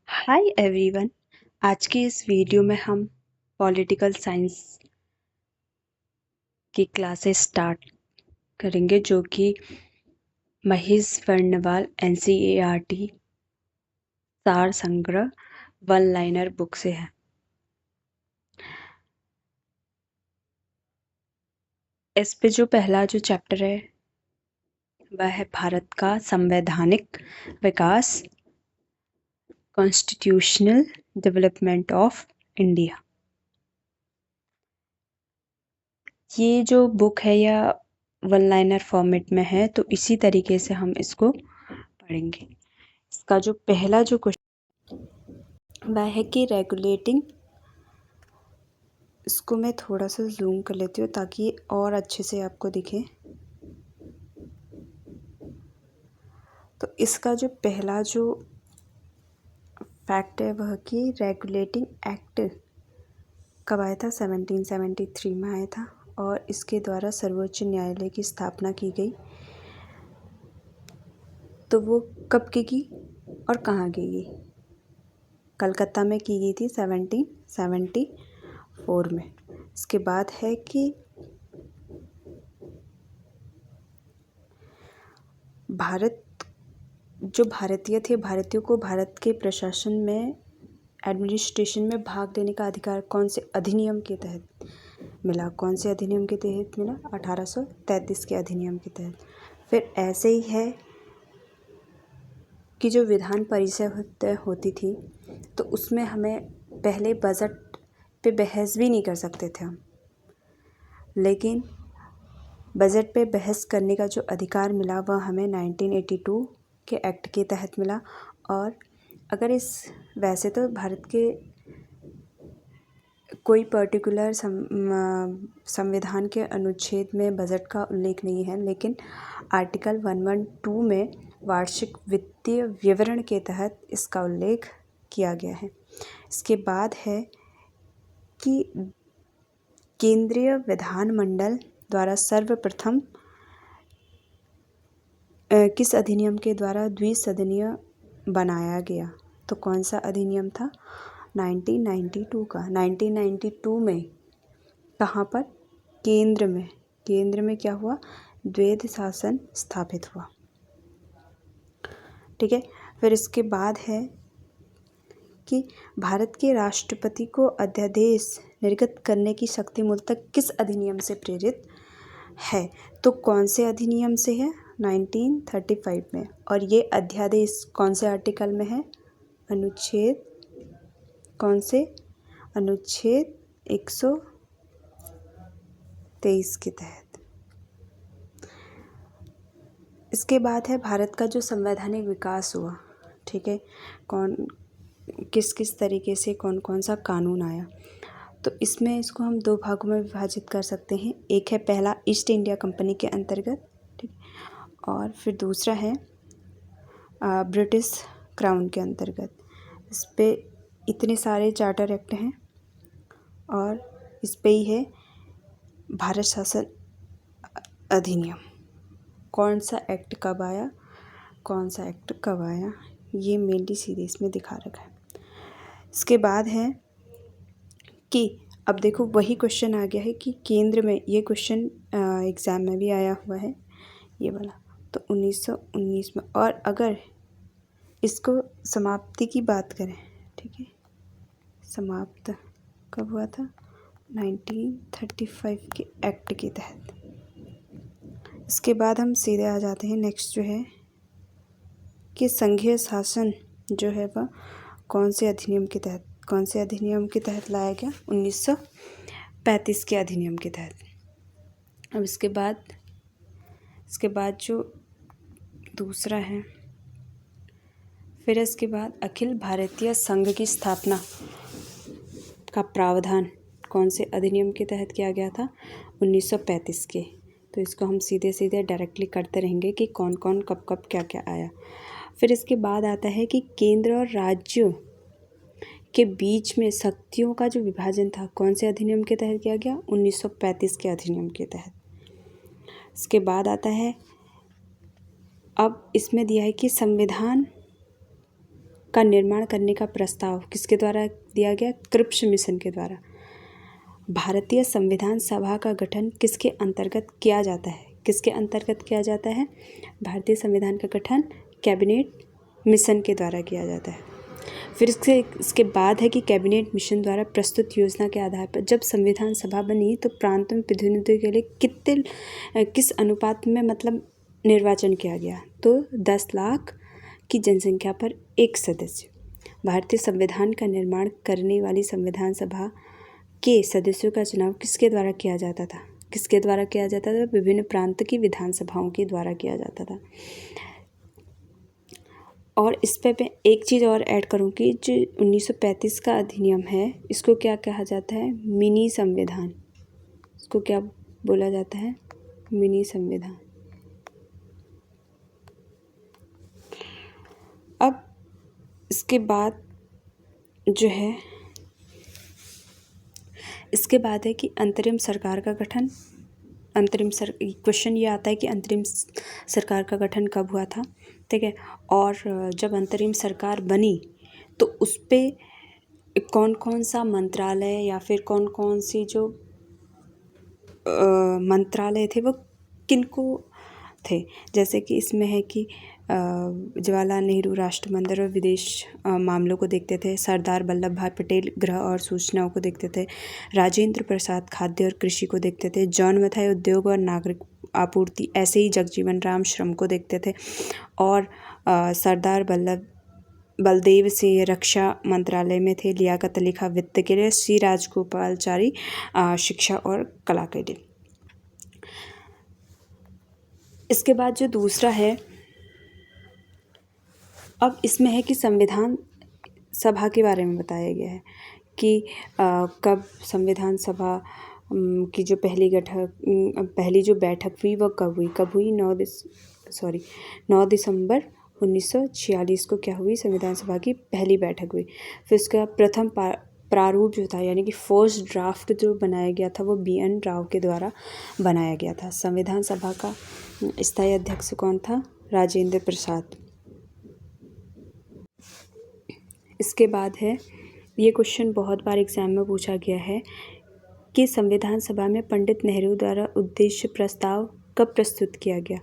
Hi everyone. आज की इस वीडियो में हम पॉलिटिकल साइंस की क्लासेस स्टार्ट करेंगे जो कि महेश वर्णवाल NCERT सार संग्रह वन लाइनर बुक से है। इस पे जो पहला जो चैप्टर है वह है भारत का संवैधानिक विकास, कॉन्स्टिट्यूशनल डेवलपमेंट ऑफ इंडिया। ये जो बुक है या वन लाइनर फॉर्मेट में है, तो इसी तरीके से हम इसको पढ़ेंगे। इसका जो पहला जो क्वेश्चन वह है कि रेगुलेटिंग, इसको मैं थोड़ा सा जूम कर लेती हूँ ताकि ये और अच्छे से आपको दिखे। तो इसका जो पहला जो फैक्ट है वह कि रेगुलेटिंग एक्ट कब आया था? 1773 में आया था और इसके द्वारा सर्वोच्च न्यायालय की स्थापना की गई। तो वो कब की गई और कहाँ की गई? कलकत्ता में की गई थी 1774 में। इसके बाद है कि भारतीयों को भारत के प्रशासन में, एडमिनिस्ट्रेशन में भाग लेने का अधिकार कौन से अधिनियम के तहत मिला? कौन से अधिनियम के तहत मिला? 1833 के अधिनियम के तहत। फिर ऐसे ही है कि जो विधान परिषद होती थी तो उसमें हमें पहले बजट पे बहस भी नहीं कर सकते थे हम, लेकिन बजट पे बहस करने का जो अधिकार मिला वह हमें 1982 के एक्ट के तहत मिला। और अगर वैसे तो भारत के कोई पर्टिकुलर संविधान के अनुच्छेद में बजट का उल्लेख नहीं है, लेकिन आर्टिकल 112 में वार्षिक वित्तीय विवरण के तहत इसका उल्लेख किया गया है। इसके बाद है कि केंद्रीय विधानमंडल द्वारा सर्वप्रथम किस अधिनियम के द्वारा द्विसदनीय बनाया गया? तो कौन सा अधिनियम था? 1992 का। 1992 में कहाँ पर? केंद्र में क्या हुआ? द्वैध शासन स्थापित हुआ। ठीक है। फिर इसके बाद है कि भारत के राष्ट्रपति को अध्यादेश निर्गत करने की शक्ति मूलतः किस अधिनियम से प्रेरित है? तो कौन से अधिनियम से है? 1935 में। और ये अध्यादेश कौन से आर्टिकल में है? अनुच्छेद कौन से? अनुच्छेद 123 के तहत। इसके बाद है भारत का जो संवैधानिक विकास हुआ। ठीक है, किस तरीके से कौन सा कानून आया? तो इसमें इसको हम दो भागों में विभाजित कर सकते हैं। एक है पहला ईस्ट इंडिया कंपनी के अंतर्गत, ठीक, और फिर दूसरा है ब्रिटिश क्राउन के अंतर्गत। इस पे इतने सारे चार्टर एक्ट हैं और इस पे ही है भारत शासन अधिनियम। कौन सा एक्ट कब आया, कौन सा एक्ट कब आया, ये मेनली सीधे इसमें दिखा रखा है। इसके बाद है कि अब देखो वही क्वेश्चन आ गया है कि केंद्र में, ये क्वेश्चन एग्ज़ाम में भी आया हुआ है ये वाला, तो 1919 में। और अगर इसको समाप्ति की बात करें, ठीक है, समाप्त कब हुआ था? 1935 के एक्ट के तहत। इसके बाद हम सीधे आ जाते हैं नेक्स्ट जो है कि संघीय शासन जो है वह कौन से अधिनियम के तहत लाया गया? 1935 के अधिनियम के तहत। अब इसके बाद जो दूसरा है, फिर इसके बाद अखिल भारतीय संघ की स्थापना का प्रावधान कौन से अधिनियम के तहत किया गया था? 1935 के। तो इसको हम सीधे डायरेक्टली करते रहेंगे कि कौन कब क्या आया। फिर इसके बाद आता है कि केंद्र और राज्यों के बीच में शक्तियों का जो विभाजन था कौन से अधिनियम के तहत किया गया? 1935 के अधिनियम के तहत। इसके बाद आता है, अब इसमें दिया है कि संविधान का निर्माण करने का प्रस्ताव किसके द्वारा दिया गया? क्रिप्स मिशन के द्वारा। भारतीय संविधान सभा का गठन किसके अंतर्गत किया जाता है? किसके अंतर्गत किया जाता है? भारतीय संविधान का गठन कैबिनेट मिशन के द्वारा किया जाता है। फिर इसके बाद है कि कैबिनेट मिशन द्वारा प्रस्तुत योजना के आधार पर जब संविधान सभा बनी तो प्रांत में प्रतिनिधित्व के लिए किस अनुपात में मतलब निर्वाचन किया गया? तो 10 लाख की जनसंख्या पर एक सदस्य। भारतीय संविधान का निर्माण करने वाली संविधान सभा के सदस्यों का चुनाव किसके द्वारा किया जाता था? किसके द्वारा किया जाता था? विभिन्न प्रांत की विधानसभाओं के द्वारा किया जाता था। और इस पे मैं एक चीज़ और ऐड करूँगी, जो 1935 का अधिनियम है, इसको क्या कहा जाता है? मिनी संविधान। इसको क्या बोला जाता है? मिनी संविधान। अब इसके बाद जो है, इसके बाद है कि अंतरिम सरकार का गठन। क्वेश्चन ये आता है कि अंतरिम सरकार का गठन कब हुआ था, ठीक है। और जब अंतरिम सरकार बनी तो उस पर कौन कौन सा मंत्रालय या फिर कौन कौन सी जो मंत्रालय थे वो किनको थे? जैसे कि इसमें है कि जवाहरलाल नेहरू राष्ट्र मंदिर और विदेश मामलों को देखते थे, सरदार वल्लभ भाई पटेल गृह और सूचनाओं को देखते थे, राजेंद्र प्रसाद खाद्य और कृषि को देखते थे, जॉन मथाई उद्योग और नागरिक आपूर्ति, ऐसे ही जगजीवन राम श्रम को देखते थे, और सरदार बलदेव सिंह रक्षा मंत्रालय में थे, लियाकत अली खां वित्त के लिए, श्री राजगोपालचारी शिक्षा और कला के लिए। इसके बाद जो दूसरा है, अब इसमें है कि संविधान सभा के बारे में बताया गया है कि कब संविधान सभा की जो पहली जो बैठक हुई वह कब हुई? 9 दिसंबर 1946 को क्या हुई? संविधान सभा की पहली बैठक हुई। फिर उसका प्रथम प्रारूप जो था, यानी कि फर्स्ट ड्राफ्ट जो बनाया गया था, वो BN राव के द्वारा बनाया गया था। संविधान सभा का स्थायी अध्यक्ष कौन था? राजेंद्र प्रसाद। इसके बाद है, ये क्वेश्चन बहुत बार एग्जाम में पूछा गया है कि संविधान सभा में पंडित नेहरू द्वारा उद्देश्य प्रस्ताव कब प्रस्तुत किया गया?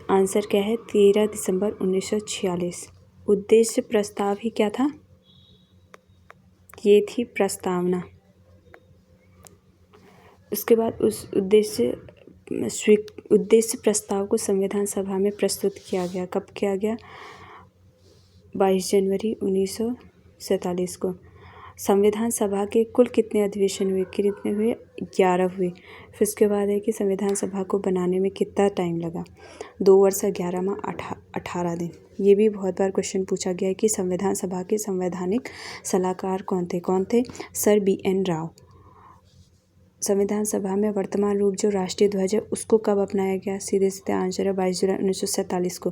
आंसर क्या है? 13 दिसंबर 1946। उद्देश्य प्रस्ताव ही क्या था? ये थी प्रस्तावना। उसके बाद उस उद्देश्य प्रस्ताव को संविधान सभा में प्रस्तुत किया गया। कब किया गया? 22 जनवरी 1947 को। संविधान सभा के कुल कितने अधिवेशन हुए? कितने हुए? 11 हुए। फिर उसके बाद है कि संविधान सभा को बनाने में कितना टाइम लगा? 2 वर्ष 11 माह 18 दिन। ये भी बहुत बार क्वेश्चन पूछा गया है कि संविधान सभा के संवैधानिक सलाहकार कौन थे? Sir BN Rao. संविधान सभा में वर्तमान रूप जो राष्ट्रीय ध्वज है उसको कब अपनाया गया? सीधे आंसर है 22 जुलाई 1947 को।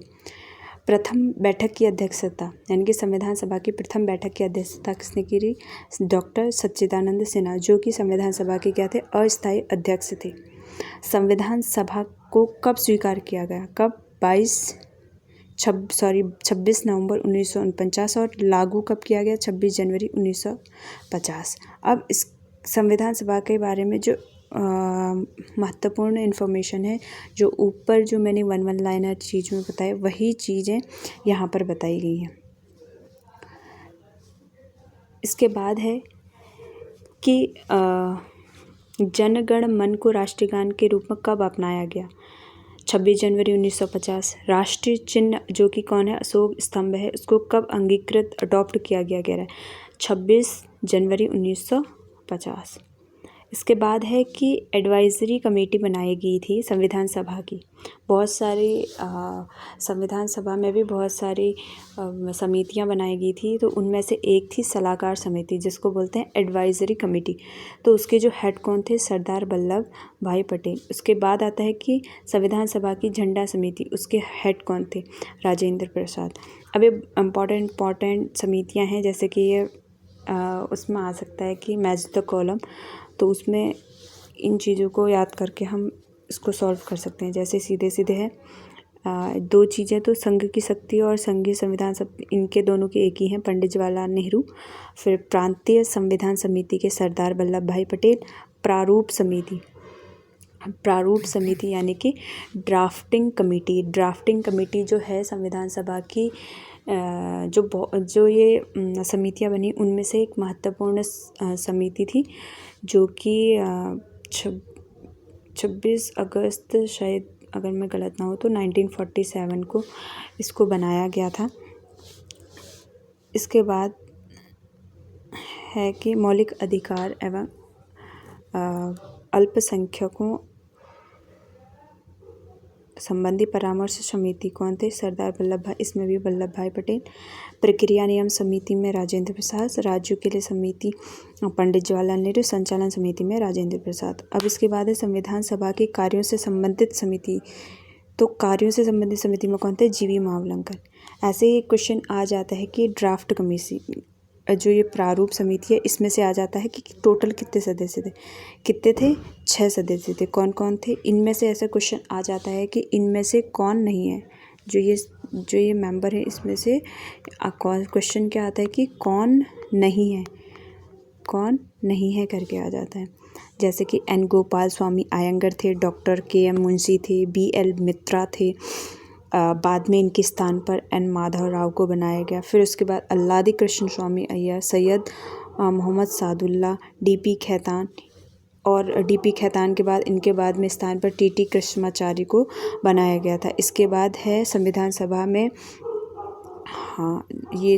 प्रथम बैठक की अध्यक्षता, यानी कि संविधान सभा की प्रथम बैठक की अध्यक्षता किसने की थी? डॉक्टर सच्चिदानंद सिन्हा, जो कि संविधान सभा के क्या थे? अस्थायी अध्यक्ष थे। संविधान सभा को कब स्वीकार किया गया? कब? 26 नवंबर 1949 और लागू कब किया गया? 26 जनवरी 1950। अब इस संविधान सभा के बारे में जो महत्वपूर्ण इन्फॉर्मेशन है, जो ऊपर जो मैंने वन लाइनर चीज़ में बताया, वही चीज़ें यहाँ पर बताई गई हैं। इसके बाद है कि जन गण मन को राष्ट्रीय गान के रूप में कब अपनाया गया? 26 जनवरी 1950। राष्ट्रीय चिन्ह जो कि कौन है? अशोक स्तंभ है, उसको कब अंगीकृत अडॉप्ट किया गया? 26 जनवरी 1950। इसके बाद है कि एडवाइजरी कमेटी बनाई गई थी संविधान सभा की। बहुत सारी संविधान सभा में भी बहुत सारी समितियां बनाई गई थी, तो उनमें से एक थी सलाहकार समिति, जिसको बोलते हैं एडवाइजरी कमेटी। तो उसके जो हेड कौन थे? सरदार वल्लभ भाई पटेल। उसके बाद आता है कि संविधान सभा की झंडा समिति, उसके हेड कौन थे? राजेंद्र प्रसाद। अब ये इम्पॉर्टेंट समितियाँ हैं, जैसे कि ये उसमें आ सकता है कि मैच द कॉलम, तो उसमें इन चीज़ों को याद करके हम इसको सॉल्व कर सकते हैं। जैसे सीधे है दो चीज़ें तो संघ की शक्ति और संघीय संविधान सब इनके दोनों के एक ही हैं, पंडित जवाहरलाल नेहरू। फिर प्रांतीय संविधान समिति के सरदार वल्लभ भाई पटेल। प्रारूप समिति यानी कि ड्राफ्टिंग कमेटी जो है संविधान सभा की, जो ये समितियां बनी उनमें से एक महत्वपूर्ण समिति थी, जो कि 26 अगस्त शायद, अगर मैं गलत ना हो तो 1947 को इसको बनाया गया था। इसके बाद है कि मौलिक अधिकार एवं अल्पसंख्यकों संबंधी परामर्श समिति कौन थे? सरदार वल्लभ भाई, इसमें भी वल्लभ भाई पटेल। प्रक्रिया नियम समिति में राजेंद्र प्रसाद। राज्यों के लिए समिति पंडित जवाहरलाल नेहरू। संचालन समिति में राजेंद्र प्रसाद। अब इसके बाद है संविधान सभा के कार्यों से संबंधित समिति। तो कार्यों से संबंधित समिति में कौन थे? जीवी मावलंकर। ऐसे ही एक क्वेश्चन आ जाता है कि ड्राफ्ट कमेटी, जो ये प्रारूप समिति है, इसमें से आ जाता है कि टोटल कितने सदस्य थे? कितने थे? 6 सदस्य थे। कौन कौन थे? इनमें से ऐसा क्वेश्चन आ जाता है कि इनमें से कौन नहीं है, जो ये मेंबर है, इसमें से क्वेश्चन क्या आता है कि कौन नहीं है करके आ जाता है। जैसे कि एन गोपाल स्वामी अयंगर थे, डॉक्टर KM मुंशी थे, BL मित्रा थे। बाद में इनके स्थान पर N माधव राव को बनाया गया। फिर उसके बाद अल्लादी कृष्ण स्वामी अय्यर, सैयद मोहम्मद सादुल्ला, DP खैतान, और DP खैतान के बाद इनके बाद में स्थान पर TT कृष्णाचार्य को बनाया गया था। इसके बाद है संविधान सभा में, हाँ, ये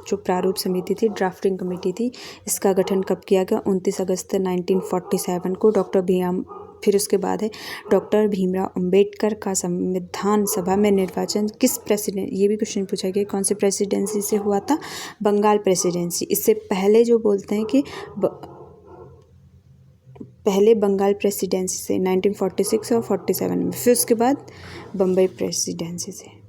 जो प्रारूप समिति थी, ड्राफ्टिंग कमेटी थी, इसका गठन कब किया गया? 29 अगस्त 1947 को। फिर उसके बाद है डॉक्टर भीमराव अंबेडकर का संविधान सभा में निर्वाचन किस प्रेसिडेंट, ये भी क्वेश्चन पूछा गया, कौन से प्रेसिडेंसी से हुआ था? बंगाल प्रेसिडेंसी। इससे पहले जो बोलते हैं कि पहले बंगाल प्रेसिडेंसी से 1946 और 47 में, फिर उसके बाद बम्बई प्रेसिडेंसी से।